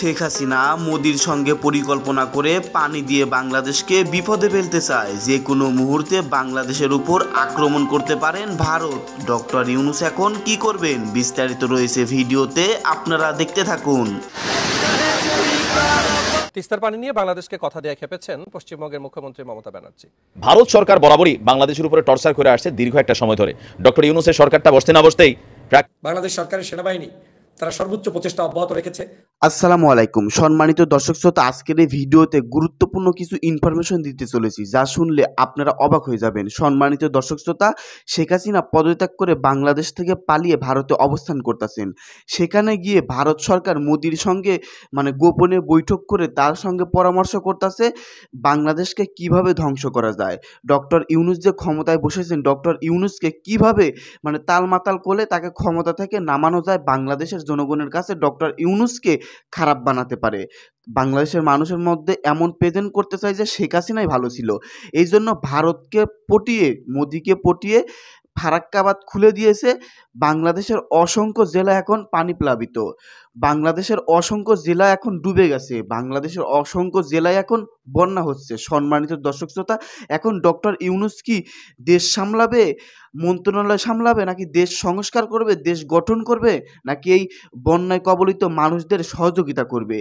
শেখ হাসিনা মোদির সঙ্গে পরিকল্পনা করে পানি দিয়ে বাংলাদেশকে বিপদে ফেলতে চায়। যে কোনো মুহূর্তে বাংলাদেশের উপর আক্রমণ করতে পারেন ভারত। ডক্টর ইউনূস এখন কি করবেন বিস্তারিত রয়েছে ভিডিওতে, আপনারা দেখতে থাকুন। তিস্তার পানি নিয়ে বাংলাদেশকে কথা দিয়ে খেপেছেন পশ্চিমবঙ্গের মুখ্যমন্ত্রী মমতা ব্যানার্জি। ভারত সরকার বরাবরই বাংলাদেশের উপরে টর্চার করে আসছে দীর্ঘ একটা সময় ধরে। ডক্টর ইউনূসের সরকারটা বসতে না বসতেই বাংলাদেশ সরকারের সেনাবাহিনী তারা সর্বোচ্চ প্রচেষ্টা অব্যাহত রেখেছে। আসসালামু আলাইকুম সম্মানিত দর্শক শ্রোতা, আজকের এই ভিডিওতে গুরুত্বপূর্ণ কিছু ইনফরমেশন দিতে চলেছি, যা শুনলে আপনারা অবাক হয়ে যাবেন। সম্মানিত দর্শক শ্রোতা, শেখ হাসিনা পদত্যাগ করে বাংলাদেশ থেকে পালিয়ে ভারতে অবস্থান করতেছেন। সেখানে গিয়ে ভারত সরকার মোদির সঙ্গে গোপনে বৈঠক করে তার সঙ্গে পরামর্শ করতেছে বাংলাদেশকে কিভাবে ধ্বংস করা যায়। ডক্টর ইউনূস যে ক্ষমতায় বসেছেন, ডক্টর ইউনূসকে কিভাবে তালমাতাল করে তাকে ক্ষমতা থেকে নামানো যায়, বাংলাদেশের জনগণের কাছে ডক্টর ইউনূসকে খারাপ বানাতে পারে। বাংলাদেশের মানুষের মধ্যে এমন প্রেজেন্ট করতে চাই যে শেখ হাসিনাই ভালো ছিল। এই জন্য ভারতকে পটিয়ে, মোদিকে পটিয়ে ফারাক্কা বাঁধ খুলে দিয়েছে। বাংলাদেশের অসংখ্য জেলা এখন পানি প্লাবিত, বাংলাদেশের অসংখ্য জেলা এখন ডুবে গেছে, বাংলাদেশের অসংখ্য জেলায় এখন বন্যা হচ্ছে। সম্মানিত দর্শক শ্রোতা, এখন ডক্টর ইউনূস কি দেশ সামলাবে, মন্ত্রণালয় সামলাবে, নাকি দেশ সংস্কার করবে, দেশ গঠন করবে, নাকি এই বন্যায় কবলিত মানুষদের সহযোগিতা করবে?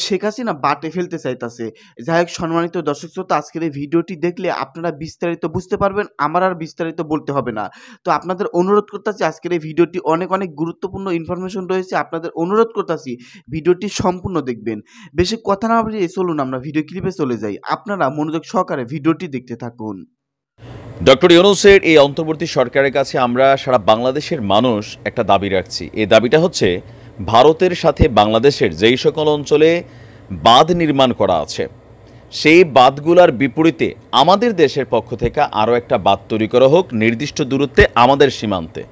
শেখ হাসিনা বাটে ফেলতে চাইতেছে। যাই হোক সম্মানিত দর্শক শ্রোতা, আজকের এই ভিডিওটি দেখলে আপনারা বিস্তারিত বুঝতে পারবেন, আমার আর বিস্তারিত বলতে হবে না। তো আপনাদের অনুরোধ করতেছি, আজকের এই ভিডিওটি অনেক গুরুত্বপূর্ণ ইনফরমেশন রয়েছে, আপনাদের অনুরোধ করতেছি ভিডিওটি সম্পূর্ণ দেখবেন। বেশি কথা না বলে চলুন আমরা ভিডিও ক্লিপে চলে যাই, আপনারা মনোযোগ সহকারে ভিডিওটি দেখতে থাকুন। ডক্টর ইউনূসের এই অন্তর্বর্তী সরকারের কাছে আমরা সারা বাংলাদেশের মানুষ একটা দাবি রাখছি। এই দাবিটা হচ্ছে ভারতের সাথে বাংলাদেশের যেই সকল অঞ্চলে বাঁধ নির্মাণ করা আছে, সেই বাঁধগুলার বিপরীতে আমাদের দেশের পক্ষ থেকে আরও একটা বাঁধ তৈরি করা হোক নির্দিষ্ট দূরত্বে আমাদের সীমান্তে।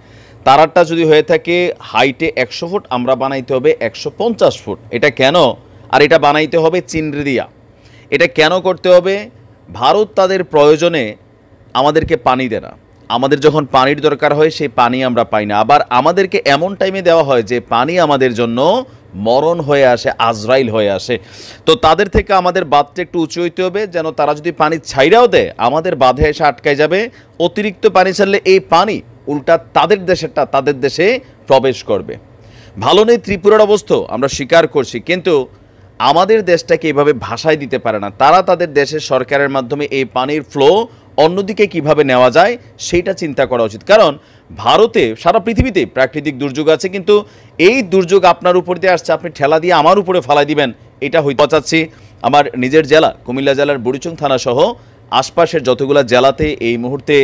তারাটা যদি হয়ে থাকে হাইটে 100 ফুট, আমরা বানাইতে হবে 150 ফুট। এটা কেন? আর এটা বানাইতে হবে চিনড়ি দিয়া। এটা কেন করতে হবে? ভারত তাদের প্রয়োজনে আমাদেরকে পানি দেয় না, আমাদের যখন পানির দরকার হয় সেই পানি আমরা পাই না। আবার আমাদেরকে এমন টাইমে দেওয়া হয় যে পানি আমাদের জন্য মরণ হয়ে আসে, আজরাইল হয়ে আসে। তো তাদের থেকে আমাদের বাঁধটা একটু উঁচু হইতে হবে, যেন তারা যদি পানি ছাইরাও দেয় আমাদের বাঁধে এসে আটকায় যাবে। অতিরিক্ত পানি ছাড়লে এই পানি উল্টা তাদের দেশেরটা তাদের দেশে প্রবেশ করবে। ভালো নেই ত্রিপুরার অবস্থা, আমরা স্বীকার করছি, কিন্তু আমাদের দেশটাকে এভাবে ভাষায় দিতে পারে না। তারা তাদের দেশের সরকারের মাধ্যমে এই পানির ফ্লো অন্যদিকে কিভাবে নেওয়া যায় সেইটা চিন্তা করা উচিত। কারণ ভারতে সারা পৃথিবীতে প্রাকৃতিক দুর্যোগ আছে, কিন্তু এই দুর্যোগ আপনার উপর দিয়ে আসছে, আপনি ঠেলা দিয়ে আমার উপরে ফালাই দিবেন, এটা হইতে চাচ্ছি। আমার নিজের জেলা কুমিল্লা জেলার বুড়িচং থানা সহ আশপাশের যতগুলো জেলাতে এই মুহূর্তে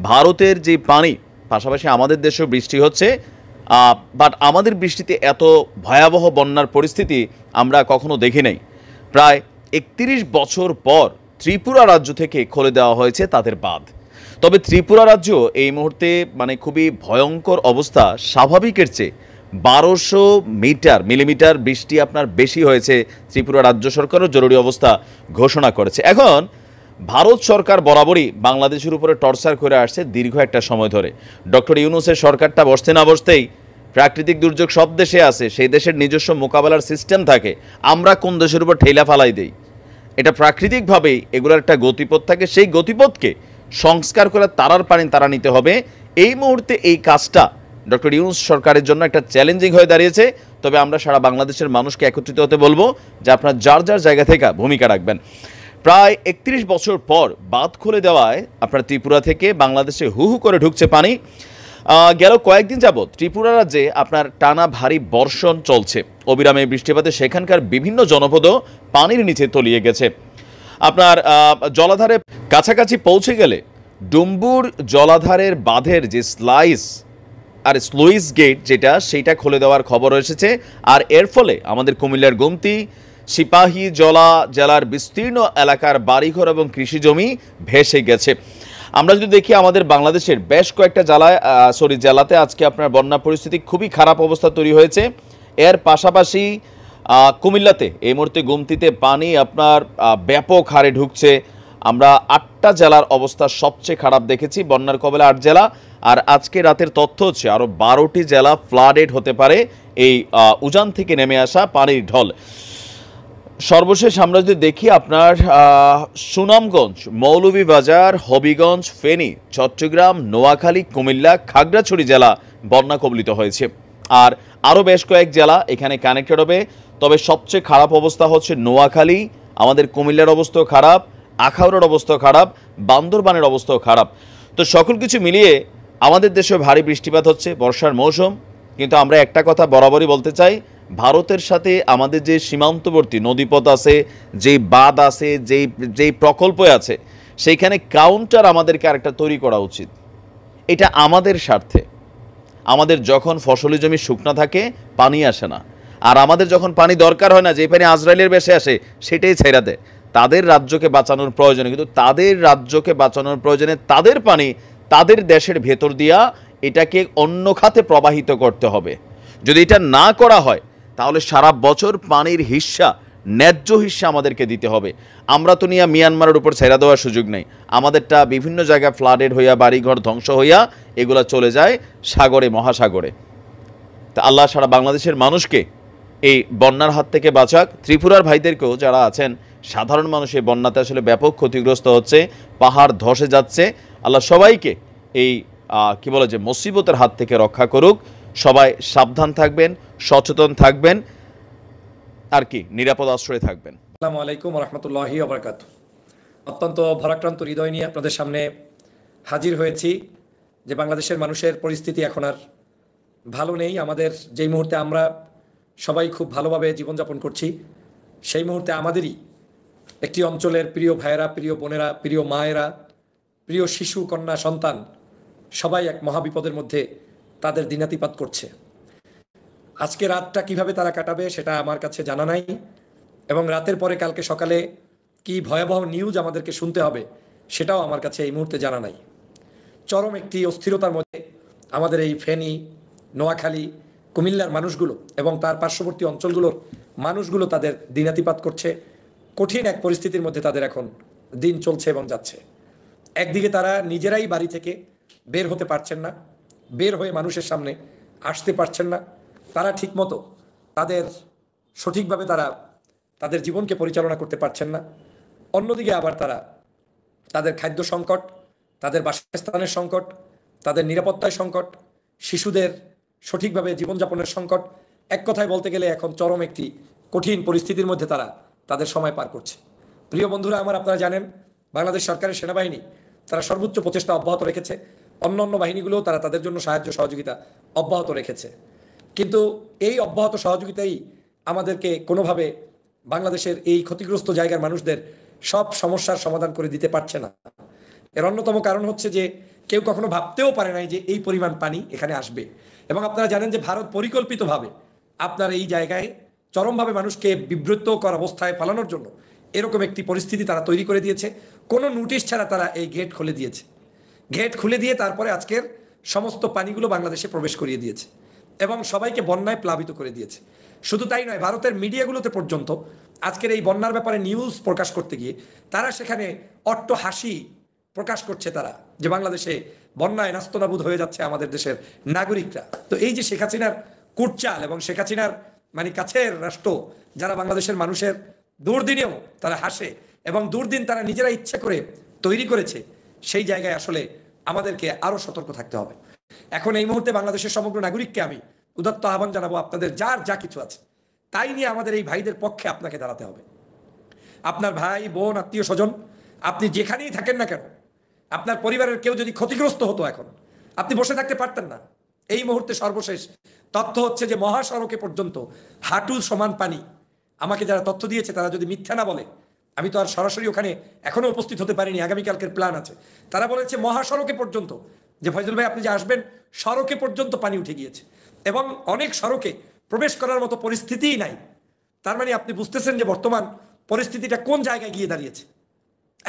ভারতের যে পানি, পাশাপাশি আমাদের দেশেও বৃষ্টি হচ্ছে, বাট আমাদের বৃষ্টিতে এত ভয়াবহ বন্যার পরিস্থিতি আমরা কখনো দেখি নাই। প্রায় 31 বছর পর ত্রিপুরা রাজ্য থেকে খুলে দেওয়া হয়েছে তাদের বাঁধ। তবে ত্রিপুরা রাজ্য এই মুহূর্তে খুবই ভয়ঙ্কর অবস্থা। স্বাভাবিকের চেয়ে 1200 মিলিমিটার বৃষ্টি আপনার বেশি হয়েছে। ত্রিপুরা রাজ্য সরকারও জরুরি অবস্থা ঘোষণা করেছে। এখন ভারত সরকার বরাবরই বাংলাদেশের উপরে টর্চার করে আসছে দীর্ঘ একটা সময় ধরে। ডক্টর ইউনূসের সরকারটা বসতে না বসতেই প্রাকৃতিক দুর্যোগ সব দেশে আছে, সেই দেশের নিজস্ব মোকাবেলার সিস্টেম থাকে। আমরা কোন দেশের উপর ঠেলা ফালাই দেই, এটা প্রাকৃতিকভাবেই এগুলোর একটা গতিপথ থাকে, সেই গতিপথকে সংস্কার করে তারার পানি তারা নিতে হবে। এই মুহূর্তে এই কাজটা ডক্টর ইউনূস সরকারের জন্য একটা চ্যালেঞ্জিং হয়ে দাঁড়িয়েছে। তবে আমরা সারা বাংলাদেশের মানুষকে একত্রিত হতে বলবো যে আপনার যার যার জায়গা থেকে ভূমিকা রাখবেন। প্রায় 31 বছর পর বাঁধ খুলে দেওয়ায় আপনার ত্রিপুরা থেকে বাংলাদেশে হু হু করে ঢুকছে পানি। গেল কয়েকদিন যাবৎ ত্রিপুরা রাজ্যে আপনার টানা ভারী বর্ষণ চলছে। অবিরামে বৃষ্টিপাতে সেখানকার বিভিন্ন জনপদও পানির নিচে তলিয়ে গেছে। আপনার জলাধারে কাছাকাছি পৌঁছে গেলে ডুম্বুর জলাধারের বাঁধের যে স্লুইস গেট সেটা খুলে দেওয়ার খবর এসেছে। আর এর ফলে আমাদের কুমিল্লার গুমতি, সিপাহী জলা জেলার বিস্তীর্ণ এলাকার বাড়িঘর এবং কৃষিজমি ভেসে গেছে। আমরা যদি দেখি আমাদের বাংলাদেশের বেশ কয়েকটা জেলাতে আজকে আপনার বন্যা পরিস্থিতি খুবই খারাপ অবস্থা তৈরি হয়েছে। এর পাশাপাশি কুমিল্লাতে এই মুহূর্তে গুমতিতে পানি আপনার ব্যাপক হারে ঢুকছে। আমরা 8টা জেলার অবস্থা সবচেয়ে খারাপ দেখেছি, বন্যার কবলে 8 জেলা। আর আজকে রাতের তথ্য হচ্ছে আরও 12টি জেলা ফ্লাডেড হতে পারে এই উজান থেকে নেমে আসা পানির ঢল। সর্বশেষ আমরা যদি দেখি আপনার সুনামগঞ্জ, মৌলভীবাজার, হবিগঞ্জ, ফেনী, চট্টগ্রাম, নোয়াখালী, কুমিল্লা, খাগড়াছড়ি জেলা বন্যা কবলিত হয়েছে। আর আরও বেশ কয়েক জেলা এখানে কানেক্টেড হবে। তবে সবচেয়ে খারাপ অবস্থা হচ্ছে নোয়াখালী, আমাদের কুমিল্লার অবস্থাও খারাপ, আখাউড়ার অবস্থাও খারাপ, বান্দরবানের অবস্থাও খারাপ। তো সকল কিছু মিলিয়ে আমাদের দেশে ভারী বৃষ্টিপাত হচ্ছে, বর্ষার মৌসুম। কিন্তু আমরা একটা কথা বরাবরই বলতে চাই, ভারতের সাথে আমাদের যে সীমান্তবর্তী নদীপথ আছে, যেই বাঁধ আছে, যেই প্রকল্প আছে, সেইখানে কাউন্টার আমাদেরকে আরেকটা তৈরি করা উচিত। এটা আমাদের স্বার্থে। আমাদের যখন ফসলি জমি শুকনা থাকে, পানি আসে না, আর আমাদের যখন পানি দরকার হয় না, যে পানি আজরাইলের বেশে আসে সেটাই ছেড়ে দেয়। তাদের রাজ্যকে বাঁচানোর প্রয়োজনে, কিন্তু তাদের রাজ্যকে বাঁচানোর প্রয়োজনে তাদের পানি তাদের দেশের ভেতর দিয়া এটাকে অন্য খাতে প্রবাহিত করতে হবে। যদি এটা না করা হয় তাহলে সারা বছর পানির হিস্সা, ন্যায্য হিস্সা আমাদেরকে দিতে হবে। আমরা তো নিয়ে মিয়ানমারের উপর ছেড়ে দেওয়ার সুযোগ নেই। আমাদেরটা বিভিন্ন জায়গায় ফ্লাডেড হইয়া, বাড়িঘর ধ্বংস হইয়া এগুলা চলে যায় সাগরে, মহাসাগরে। তা আল্লাহ সারা বাংলাদেশের মানুষকে এই বন্যার হাত থেকে বাঁচাক। ত্রিপুরার ভাইদেরকেও যারা আছেন, সাধারণ মানুষ এই বন্যাতে আসলে ব্যাপক ক্ষতিগ্রস্ত হচ্ছে, পাহাড় ধসে যাচ্ছে। আল্লাহ সবাইকে এই কি বলে যে মুসিবতের হাত থেকে রক্ষা করুক। সবাই সাবধান থাকবেন, সচেতন থাকবেন, আর কি নিরাপদ আশ্রয়ে থাকবেন। আসসালামু আলাইকুম রহমতুল্লাহি ওয়া বারাকাতুহু। অত্যন্ত ভারাক্রান্ত হৃদয় নিয়ে আপনাদের সামনে হাজির হয়েছি যে বাংলাদেশের মানুষের পরিস্থিতি এখন আর ভালো নেই। আমাদের যেই মুহূর্তে আমরা সবাই খুব ভালোভাবে জীবনযাপন করছি, সেই মুহূর্তে আমাদেরই একটি অঞ্চলের প্রিয় ভাইয়েরা, প্রিয় বোনেরা, প্রিয় মায়েরা, প্রিয় শিশু, কন্যা, সন্তান সবাই এক মহাবিপদের মধ্যে তাদের দিনাতিপাত করছে। আজকে রাতটা কিভাবে তারা কাটাবে সেটা আমার কাছে জানা নাই, এবং রাতের পরে কালকে সকালে কি ভয়াবহ নিউজ আমাদেরকে শুনতে হবে সেটাও আমার কাছে এই মুহূর্তে জানা নাই। চরম একটি অস্থিরতার মধ্যে আমাদের এই ফেনী, নোয়াখালী, কুমিল্লার মানুষগুলো এবং তার পার্শ্ববর্তী অঞ্চলগুলোর মানুষগুলো তাদের দিনাতিপাত করছে। কঠিন এক পরিস্থিতির মধ্যে তাদের এখন দিন চলছে এবং যাচ্ছে। একদিকে তারা নিজেরাই বাড়ি থেকে বের হতে পারছেন না, বের হয়ে মানুষের সামনে আসতে পারছেন না, তারা ঠিকমতো সঠিকভাবে তারা তাদের জীবনকে পরিচালনা করতে পারছেন না। অন্যদিকে আবার তারা তাদের খাদ্য সংকট, তাদের বাসস্থানের সংকট, তাদের নিরাপত্তার সংকট, শিশুদের সঠিকভাবে জীবনযাপনের সংকট, এক কথায় বলতে গেলে এখন চরম একটি কঠিন পরিস্থিতির মধ্যে তারা তাদের সময় পার করছে। প্রিয় বন্ধুরা আমার, আপনারা জানেন বাংলাদেশ সরকারের সেনাবাহিনী তারা সর্বোচ্চ প্রচেষ্টা অব্যাহত রেখেছে। অন্যান্য বাহিনীগুলোও তারা তাদের জন্য সাহায্য সহযোগিতা অব্যাহত রেখেছে। কিন্তু এই অব্যাহত সহযোগিতাই আমাদেরকে কোনোভাবে বাংলাদেশের এই ক্ষতিগ্রস্ত জায়গার মানুষদের সব সমস্যার সমাধান করে দিতে পারছে না। এর অন্যতম কারণ হচ্ছে যে কেউ কখনো ভাবতেও পারে নাই যে এই পরিমাণ পানি এখানে আসবে। এবং আপনারা জানেন যে ভারত পরিকল্পিতভাবে আপনার এই জায়গায় চরমভাবে মানুষকে বিব্রতকর অবস্থায় ফেলানোর জন্য এরকম একটি পরিস্থিতি তারা তৈরি করে দিয়েছে। কোনো নোটিশ ছাড়া তারা এই গেট খুলে দিয়েছে। গেট খুলে দিয়ে তারপরে আজকের সমস্ত পানিগুলো বাংলাদেশে প্রবেশ করিয়ে দিয়েছে এবং সবাইকে বন্যায় প্লাবিত করে দিয়েছে। শুধু তাই নয়, ভারতের মিডিয়াগুলোতে পর্যন্ত আজকের এই বন্যার ব্যাপারে নিউজ প্রকাশ করতে গিয়ে তারা সেখানে অট্ট হাসি প্রকাশ করছে, তারা যে বাংলাদেশে বন্যায় নাস্তানাবুদ হয়ে যাচ্ছে আমাদের দেশের নাগরিকরা। তো এই যে শেখ হাসিনার কুটচাল এবং শেখ হাসিনার কাছের রাষ্ট্র যারা বাংলাদেশের মানুষের দুর্দিনেও তারা হাসে এবং দুর্দিন তারা নিজেরা ইচ্ছে করে তৈরি করেছে, সেই জায়গায় আসলে আমাদেরকে আরও সতর্ক থাকতে হবে। এখন এই মুহূর্তে বাংলাদেশের সমগ্র নাগরিককে আমি উদাত্ত আহ্বান জানাবো, আপনাদের যার যা কিছু আছে তাই নিয়ে আমাদের এই ভাইদের পক্ষে আপনাকে দাঁড়াতে হবে। আপনার ভাই, বোন, আত্মীয় স্বজন, আপনি যেখানেই থাকেন না কেন, আপনার পরিবারের কেউ যদি ক্ষতিগ্রস্ত হতো এখন, আপনি বসে থাকতে পারতেন না। এই মুহূর্তে সর্বশেষ তথ্য হচ্ছে যে মহাসড়কে পর্যন্ত হাঁটু সমান পানি। আমাকে যারা তথ্য দিয়েছে তারা যদি মিথ্যা না বলে, আমি তো আর সরাসরি ওখানে এখনো উপস্থিত হতে পারিনি, আগামীকালকের প্ল্যান আছে। তারা বলেছে মহাসড়কে পর্যন্ত, যে ফয়জুল ভাই আপনি যে আসবেন, সড়কে পর্যন্ত পানি উঠে গিয়েছে এবং অনেক সড়কে প্রবেশ করার মতো পরিস্থিতিই নাই। তার মানে আপনি বুঝতেছেন যে বর্তমান পরিস্থিতিটা কোন জায়গায় গিয়ে দাঁড়িয়েছে।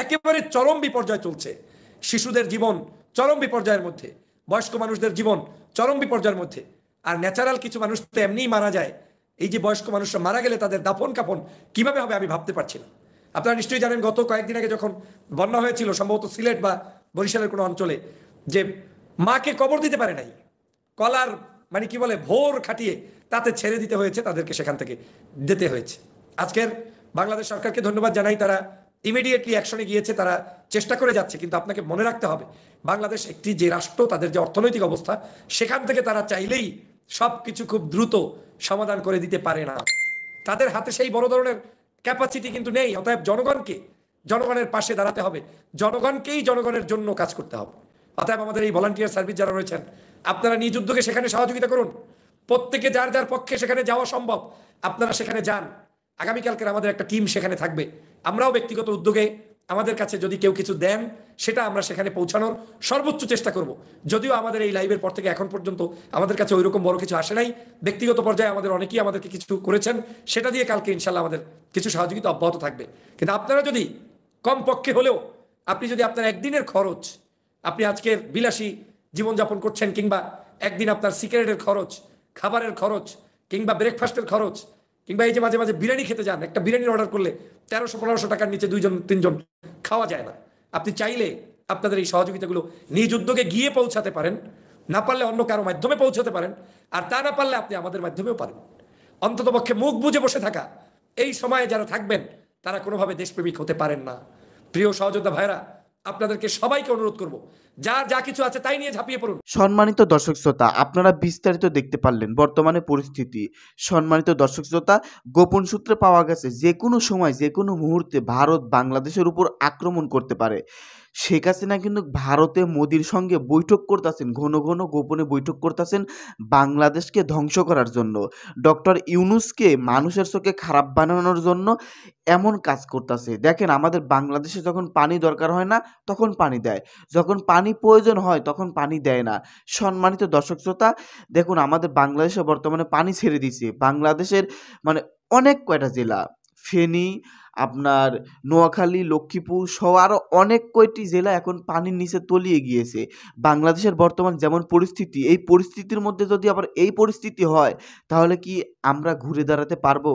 একেবারে চরম বিপর্যয় চলছে। শিশুদের জীবন চরম বিপর্যয়ের মধ্যে, বয়স্ক মানুষদের জীবন চরম বিপর্যয়ের মধ্যে। আর ন্যাচারাল কিছু মানুষ তো এমনিই মারা যায়। এই যে বয়স্ক মানুষরা মারা গেলে তাদের দাফন কাফন কিভাবে হবে আমি ভাবতে পারছি না। আপনারা নিশ্চয়ই জানেন গত কয়েকদিন আগে যখন বন্যা হয়েছিল সম্ভবত সিলেট বা বরিশালের কোনো অঞ্চলে, যে মাকে কবর দিতে পারে নাই, কলার ভোর খাটিয়ে তাতে ছেড়ে দিতে হয়েছে, তাদেরকে সেখান থেকে দিতে হয়েছে। আজকের বাংলাদেশ সরকারকে ধন্যবাদ জানাই, তারা ইমিডিয়েটলি অ্যাকশনে গিয়েছে, তারা চেষ্টা করে যাচ্ছে। কিন্তু আপনাকে মনে রাখতে হবে, বাংলাদেশ একটি যে রাষ্ট্র, তাদের যে অর্থনৈতিক অবস্থা, সেখান থেকে তারা চাইলেই সব কিছু খুব দ্রুত সমাধান করে দিতে পারে না। তাদের হাতে সেই বড় ধরনের ক্যাপাসিটি কিন্তু নেই। অতএব জনগণের পাশে দাঁড়াতে হবে, জনগণকেই জনগণের জন্য কাজ করতে হবে। অতএব আমাদের এই ভলান্টিয়ার সার্ভিস যারা রয়েছেন, আপনারা নিজ উদ্যোগে সেখানে সহযোগিতা করুন। প্রত্যেকে যার যার পক্ষে সেখানে যাওয়া সম্ভব, আপনারা সেখানে যান। আগামীকালকের আমাদের একটা টিম সেখানে থাকবে। আমরাও ব্যক্তিগত উদ্যোগে আমাদের কাছে যদি কেউ কিছু দেন, সেটা আমরা সেখানে পৌঁছানোর সর্বোচ্চ চেষ্টা করব। যদিও আমাদের এই লাইভের পর থেকে এখন পর্যন্ত আমাদের কাছে ওইরকম বড় কিছু আসে নাই, ব্যক্তিগত পর্যায়ে আমাদের অনেকেই আমাদেরকে কিছু করেছেন, সেটা দিয়ে কালকে ইনশাল্লাহ আমাদের কিছু সহযোগিতা অব্যাহত থাকবে। কিন্তু আপনারা যদি কম পক্ষে হলেও, আপনি যদি আপনার একদিনের খরচ, আপনি আজকের বিলাসী জীবনযাপন করছেন, কিংবা একদিন আপনার সিগারেটের খরচ, খাবারের খরচ, কিংবা ব্রেকফাস্টের খরচ, কিংবা এই যে মাঝে মাঝে বিরিয়ানি খেতে যান, একটা বিরিয়ানির অর্ডার করলে 1300-1500 টাকার নিচে 2-3 জন খাওয়া যায় না। আপনি চাইলে আপনাদের এই সহযোগিতাগুলো নিজ উদ্যোগে গিয়ে পৌঁছাতে পারেন, না পারলে অন্য কারো মাধ্যমে পৌঁছাতে পারেন, আর তা না পারলে আপনি আমাদের মাধ্যমেও পারেন। অন্ততপক্ষে মুখ বুজে বসে থাকা, এই সময়ে যারা থাকবেন তারা কোনোভাবে দেশপ্রেমিক হতে পারেন না। প্রিয় সহযোদ্ধা ভাইরা, আপনাদেরকে সবাইকে অনুরোধ করব, যা কিছু আছে তাই নিয়ে ঝাঁপিয়ে পড়ুন। সম্মানিত দর্শক শ্রোতা, আপনারা বিস্তারিত দেখতে পারলেন বর্তমানে পরিস্থিতি। সম্মানিত দর্শক শ্রোতা, গোপন সূত্রে পাওয়া গেছে যে কোনো সময়, যে কোনো মুহূর্তে ভারত বাংলাদেশের উপর আক্রমণ করতে পারে। শেখ হাসিনা কিন্তু ভারতে মোদির সঙ্গে বৈঠক করতেছেন, ঘন ঘন গোপনে বৈঠক করতেছেন বাংলাদেশকে ধ্বংস করার জন্য। ডক্টর ইউনূসকে মানুষের চোখে খারাপ বানানোর জন্য এমন কাজ করতেছে। দেখেন, আমাদের বাংলাদেশে যখন পানি দরকার হয় না তখন পানি দেয়, যখন পানি প্রয়োজন হয় তখন পানি দেয় না। সম্মানিত দর্শক শ্রোতা, দেখুন আমাদের বাংলাদেশে বর্তমানে পানি ছেড়ে দিছে। বাংলাদেশের মানে অনেক কয়টা জেলা, ফেনী, আপনার নোয়াখালী, লক্ষ্মীপুর সহ আরও অনেক কয়টি জেলা এখন পানির নিচে তলিয়ে গিয়েছে। বাংলাদেশের বর্তমান যেমন পরিস্থিতি, এই পরিস্থিতির মধ্যে যদি আবার এই পরিস্থিতি হয়, তাহলে কি আমরা ঘুরে দাঁড়াতে পারবো?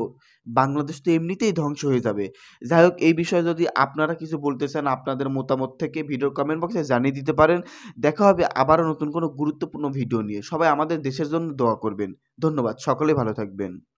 বাংলাদেশ তো এমনিতেই ধ্বংস হয়ে যাবে। যাই হোক, এই বিষয়ে যদি আপনারা কিছু বলতে চান, আপনাদের মতামত থেকে ভিডিওর কমেন্ট বক্সে জানিয়ে দিতে পারেন। দেখা হবে আবারও নতুন কোনো গুরুত্বপূর্ণ ভিডিও নিয়ে। সবাই আমাদের দেশের জন্য দোয়া করবেন। ধন্যবাদ, সকলে ভালো থাকবেন।